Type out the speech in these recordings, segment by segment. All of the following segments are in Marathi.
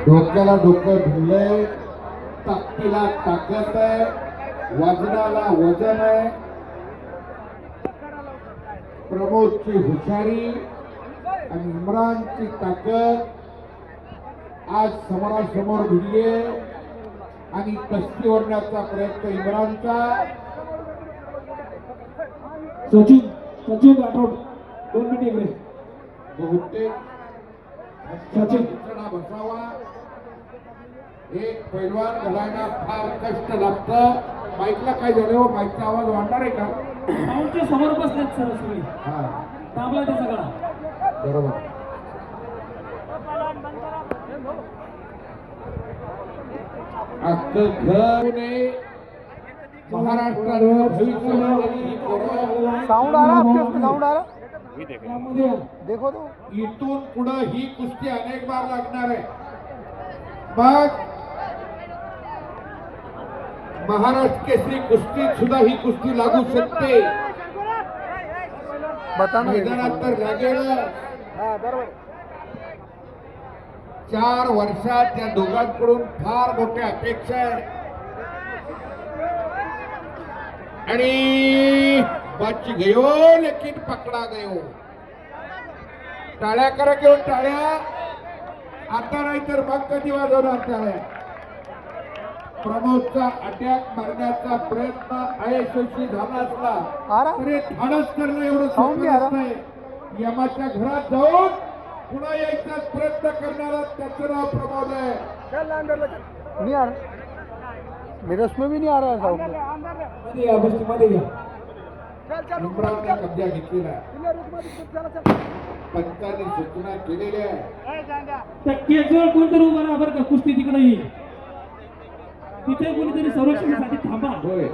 डोक्याला डोकं भिडलंय, ताकदीला ताकद आहे, वजनाला वजन आहे. प्रमोदची हुशारी आणि इम्रानची ताकद आज समोरासमोर भिडलीये आणि कष्टी ओढण्याचा प्रयत्न इम्रानचा. सचिन राठोड 2 मिनिट इकडे. बहुतेक सचिन बसावा. एक पैलवान घडायला फार कष्ट लागतं. माईकला काय झालं हो? माईकचा आवाज वाढणार आहे का? साऊंडच्या समोर बसलेत सर सगळे. हा दाबला त्याचा गळा. बरोबर. अख्खं घर महाराष्ट्रानं साउंड आ रहा है आपके उसमें? साउंड आ रहा? देखो तो इथून पुढे ही कुस्ती अनेक बार लागणार आहे. मग महाराष्ट्र केसरी कुस्तीत सुद्धा ही कुस्ती लागू शकते. मैदानात तर लागेल. 4 वर्षात त्या दोघांकडून फार मोठ्या अपेक्षा आहे आणि बच गयो लेकिन पकडा गयो. टाळ्या करा घेऊन टाळ्या. आता नाही तर मग कधी वाजवणार टाळ्या. प्रमोदचा अटॅक मारण्याचा प्रयत्न अयशस्वी झाला असला तरी धाडस करणं एवढं सोपं नाही. यमाच्या घरात जाऊन पुन्हा यायचा प्रयत्न करणारा त्याचं नाव प्रमोद आहे. नहीं आ रहा, मेरे उसमें भी नहीं आ रहा है साउंड. मध्ये या. इम्रानचा कब्जा घेतलेला आहे. पंचांनी सूचना केलेल्या आहे. त्या केजवर कोणतरी उभा राहा बरं का. कुस्ती तिकडे येईल. तिथे कोणीतरी संरक्षणासाठी थांबा. होय.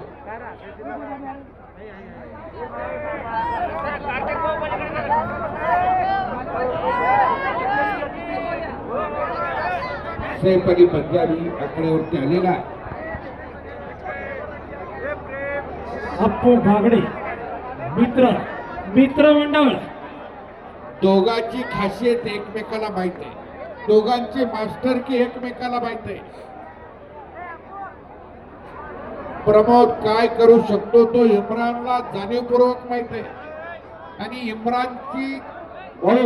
सैफ अली पंजाबी आकड्यावरती आलेला. अप्पू भागडे मित्र मंडळ. दोघांची खासियत एकमेकाला माहित आहे. दोघांची मास्टर की एकमेकाला माहित आहे. प्रमोद काय करू शकतो तो इम्रानला जाणीवपूर्वक माहित आहे आणि इम्रानची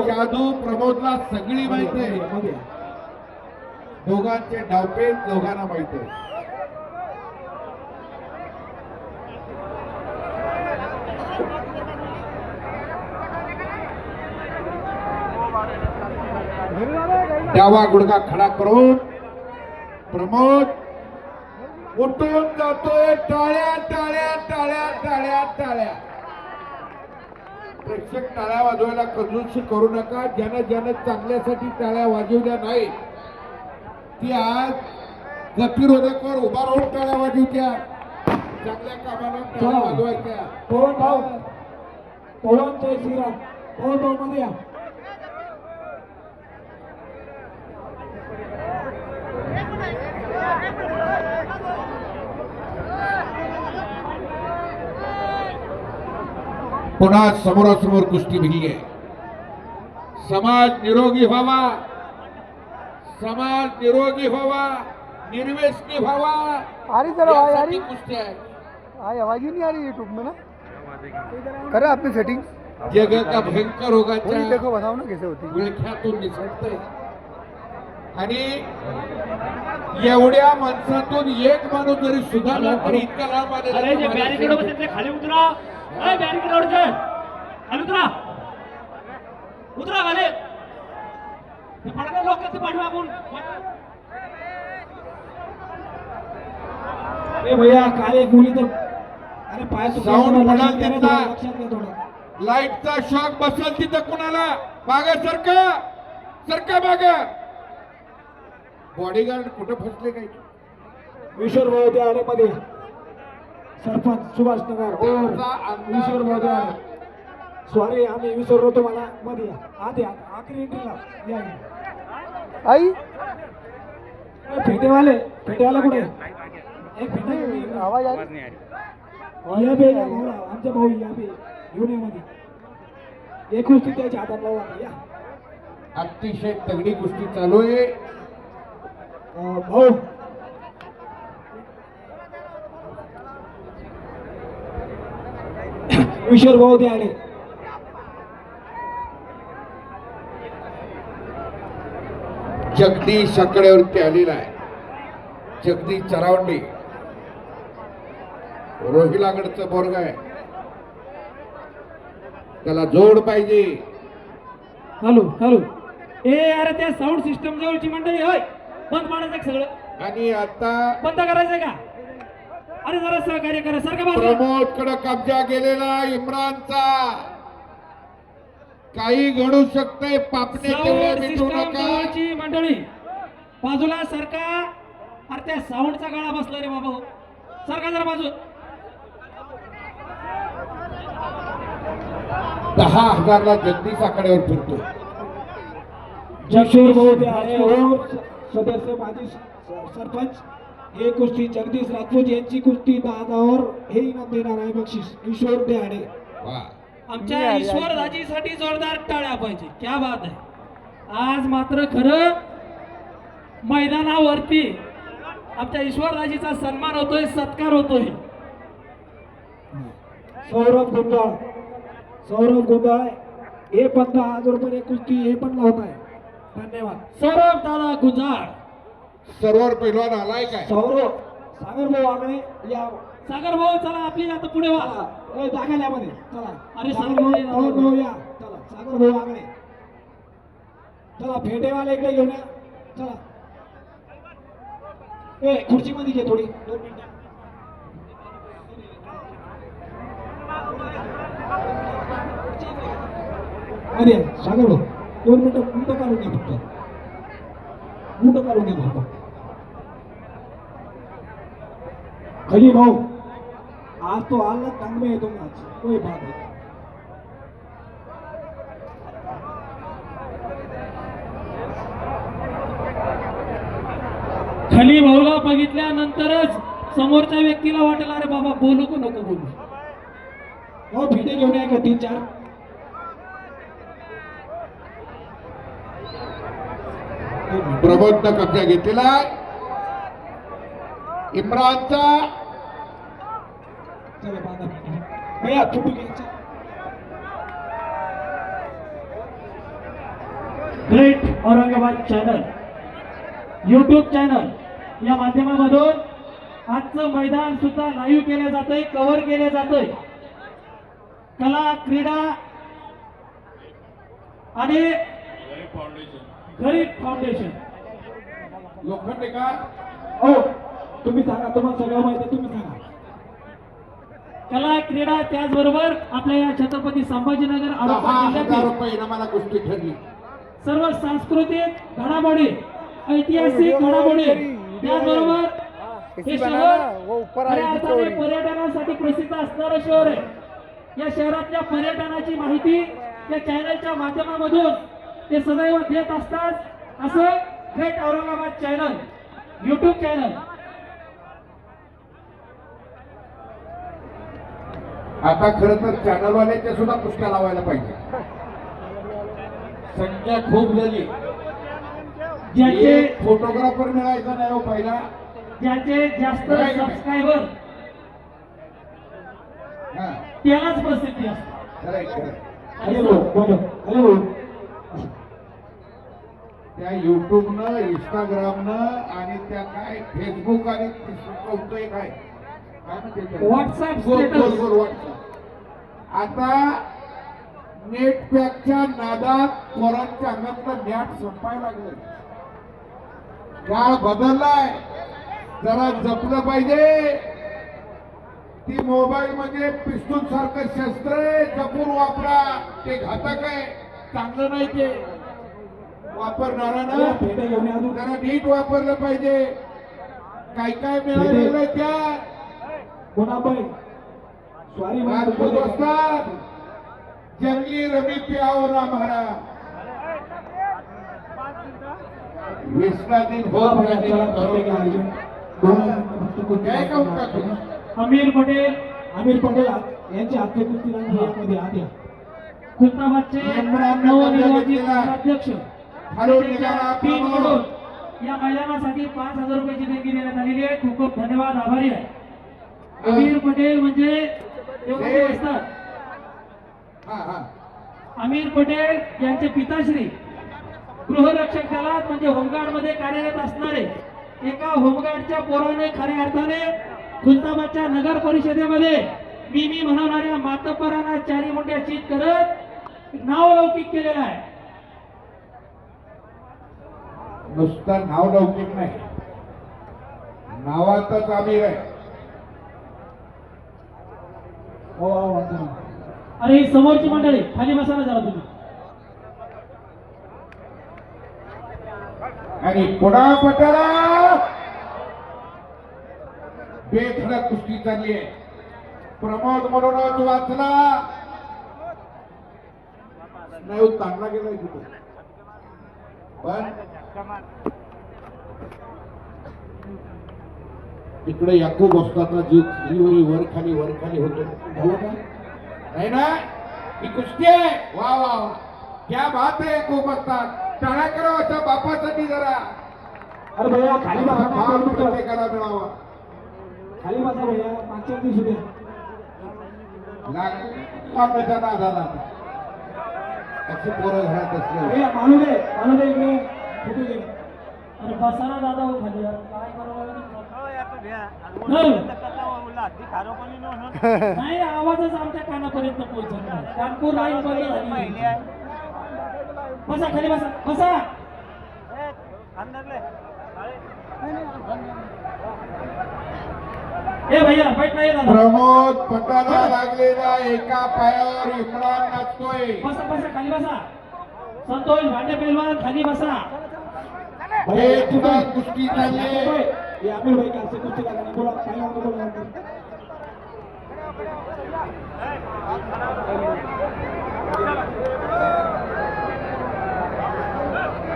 जादू प्रमोदला सगळी माहित आहे. दोघांचे डावपेच दोघांना माहित आहे. डावा गुडघा खडा करून प्रमोद उठून जातोय. टाळ्या टाळ्या टाळ्या टाळ्या टाळ्या. प्रेक्षक टाळ्या वाजवायला कंजूसी करू नका. ज्यानं चांगल्यासाठी टाळ्या वाजवल्या नाही ती आज गतिरोधकावर उभा राहून टाळ्या वाजवत्या. चांगल्या कामाला टाळ्या वाजवायच्या. पवन जय श्रीराम. पवन भाऊ मध्ये या. पुन्हा समोरासमोर कुस्ती भिडली आहे. समाज निरोगी व्हावा. समाज निरोगी व्हावा. निर्व्यसनी व्हावा. आ रही सर आवाज आ रही? कुस्ती आहे. आवाज ही नहीं आ रही यूट्यूब में ना. करा आपने सेटिंग. जग का भयंकर रोगाच्या देखो बताओ ना कैसे होती. विळख्यातून निसटतंय आणि एवढ्या माणसातून एक माणूस जरी सुधारला तरी इतका लांब आलेला. खाली उतरा. बॅरिकेडवरचे खाली उतरा खाली. लोकांचं पाठवा आपण. भैया काले गोळी तर अरे पाय साऊंड पडाल त्यांना. लक्षात घ्या थोडं. लाईटचा शॉक बसेल तिथं कुणाला माग सरका माग. बॉडीगार्ड कुठं फसले काही. विश्वर भाऊ आले मध्ये. सरपंच सुभाष नगर विश्वर भाऊ आले. सॉरी आम्ही विसरलो तुम्हाला. मध्ये या. आत या. आखरी एंट्रीला या. आई फेटेवाले कुठे. एक फेटे आवाज आ रही? या बे या भाऊ. आमच्या भाऊ या बे घेऊन या मध्ये. एक गोष्टी त्याच्या हातात लावा. या अतिशय तगडी कुस्ती चालू आहे. भाऊ किशोर भाऊ ते आले. जगदीश आकड्यावरती आलेला आहे. जगदीश चरावंडे रोहिलागडचं बोर्ग आहे. त्याला जोड पाहिजे. हॅलो हॅलो ए अरे त्या साऊंड सिस्टम जवळची मंडळी होय बंद पाडायचं का सगळं आणि आता बंद करायचंय का अरे जरा सहकार्य करा सारखं बाजूला. प्रमोद कडे कब्जा गेलेला इम्रानचा. काही घडू शकतंय. पापणे तेवढे साऊंड मिटू सिस्टम नका. जवळची मंडळी बाजूला सरका. अरे त्या साऊंडचा गाळा बसला रे बाबा सरका जरा बाजू. 10,000ला जगदीश आकड्यावर फिरतो. किशोर भाऊ ते आले और सदस्य माजी सरपंच. हे कुस्ती जगदीश राजपूत यांची कुस्ती 10,000 हे इनाम देणार आहे बक्षीस किशोर ते आले. वा. आमच्या ईश्वर राजीसाठी जोरदार टाळ्या पाहिजे. क्या बात आहे. आज मात्र खरं मैदानावरती आमच्या ईश्वर राजीचा सन्मान होतोय सत्कार होतोय. सौरभ गुंडाळ हे पण 10,000 रुपये कुस्ती हे पण लावत आहे. धन्यवाद. सौरभ दादा गुजाळ. सर्वर पैलवान आलाय काय? सौरभ सागर भाऊ आगळे या. सागर भाऊ चला आपली आता पुढे वा. दाखल यामध्ये चला. अरे सागर भाऊ या. चला सागर भाऊ आगळे. चला फेटेवाले इकडे घेऊन या. चला ए खुर्चीमध्ये घे थोडी 2 मिनिटं. अरे सागर भाऊ 2 मिनिटं मुंड काढून घ्या फक्त. मुंड काढून घ्या फक्त. खली भाऊ आज तो आला तंग में है तुम आज कोई बात नहीं. खली भाऊला बघितल्यानंतरच समोरच्या व्यक्तीला वाटेल अरे बाबा बोलू का नको बोलू. हो भेटे घेऊन या का 3-4. प्रमोदनं कब्जा घेतलेला आहे. इम्रानचा चला बांधा भेटे. भैया फोटो घ्यायचा. Great Aurangabad channel YouTube channel या माध्यमामधून आजचं मैदान सुद्धा लाईव्ह केलं जातंय कव्हर केलं जातंय. कला क्रीडा आणि गरीब फाउंडेशन. लोखंडे का? हो तुम्ही सांगा तुम्हाला सगळं माहिती आहे तुम्ही सांगा. कला क्रीडा त्याचबरोबर आपल्या या छत्रपती संभाजीनगर आरोग्य 10,000 जिल्ह्यातील रुपये इनामाला कुस्ती ठरली. सर्व सांस्कृतिक घडामोडी ऐतिहासिक घडामोडी त्याचबरोबर हे शहर खऱ्या अर्थाने पर्यटनासाठी प्रसिद्ध असणारं शहर आहे. या शहरातल्या पर्यटनाची माहिती या चॅनलच्या माध्यमामधून ते सदैव देत असतात. असं great Aurangabad channel YouTube channel. आता खरं तर चॅनलवाल्याच्या सुद्धा कुस्त्या लावायला पाहिजे. संख्या खूप झाली. ज्याचे एक फोटोग्राफर मिळायचा नाही हो पहिला. ज्याचे जास्त सबस्क्रायबर हा, त्यालाच प्रसिद्धी असते. खरंय, खरंय. हॅलो बोलो हॅलो. त्या युट्यूबनं इंस्टाग्रामनं आणि त्या काय फेसबुक आणि कोणतंही काय म्हणते त्याला? व्हॉट्सअप गोल गोल स्टेटस. गोल व्हॉट्सअप. आता नेट पॅकच्या नादात पोरांच्या अंगातलं नॅट संपायला लागलं. काळ बदललाय. जरा जपलं पाहिजे. ती मोबाईल म्हणजे पिस्तूल सारखं शस्त्र आहे. जपून वापरा. ते घातक आहे. चांगलं नाही ते. वापरणारा भेटे घेऊन या अजून. जरा नीट वापरलं पाहिजे. काय काय मिळालेलं आहे त्या कोणाबाई स्वारी राजपूत असतात. जंगली रमी प्यावर हमारा विश्वा दिन हो काय का उठा तुम्ही? अमीर पटेल आमिर पटेल यांच्या हातचे कुस्ती यामध्ये आत या. खुलताबादचे नवनिर्वाचित अध्यक्ष खालून निघाला टीम प्रमोद. कडून या मैदानासाठी 5,000 रुपयाची देणगी देण्यात आलेली आहे. खूप खूप धन्यवाद, आभारी आहे. अमीर पटेल म्हणजे तेवढे असतात. हा हा अमीर पटेल यांचे पिताश्री गृहरक्षक दलात म्हणजे होमगार्ड मध्ये कार्यरत असणारे एका होमगार्डच्या पोराने खऱ्या अर्थाने खुलताबादच्या नगर परिषदेमध्ये मी म्हणणाऱ्या मातब्बरांना चारी मोठ्या चीत करत नावलौकिक केलेला आहे. नुसतं नाव लौकिक नाही, नावातच आमिर आहे. हो हो हो. अरे ही समोरची मंडळी खाली बसा ना जरा तुम्ही. आणि पुन्हा पटाला बेधडक कुस्ती चालली आहे. प्रमोद म्हणूनच वाचला नाही, ताणला गेलाय तिथे. पण इकडे याकूब असताना जीव खालीवरी वर खाली होतो. झालं का? नाही ना, ही कुस्ती आहे. वा वा वा, क्या बात आहे. याकूब असतात टाळ्या करा अशा बापासाठी जरा. अरे भैया खाली बसा, हा काय करू नका. प्रत्येकाला मिळावा. खाली बसा भैया, मागच्या दिवशी द्या. कामाच्या नादाला अशी पोरं घरात असले. भैया मानू दे इकडे फुटू दे. अरे बसा ना दादा हो खाली यार. काय करावं नाही, आवाजच आमच्या कानापर्यंत पोहोचत नाही. कानपूर लाईन बंद झाली. बसा खाली बसा बसा. ए भैया बैठ नाही दादा. प्रमोद पटाला लागलेला एका पायावर इम्रान नाचतोय. बसा बसा खाली बसा. संतोष भांडे पैलवान खाली बसा. हे तुला कुस्ती चालली आहे. ये आमिर भाई का से कुछ लगाना बोला पहले हमको बोला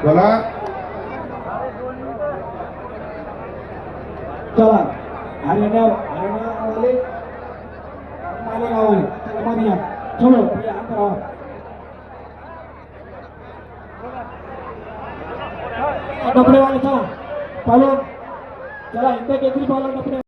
बोला चला हरियाणा वाले मालेगांव वाले चला मनिया चलो भैया अंदर आओ. डबडे वाले चला पालो चला इंडिया केसरी पालो डबडे.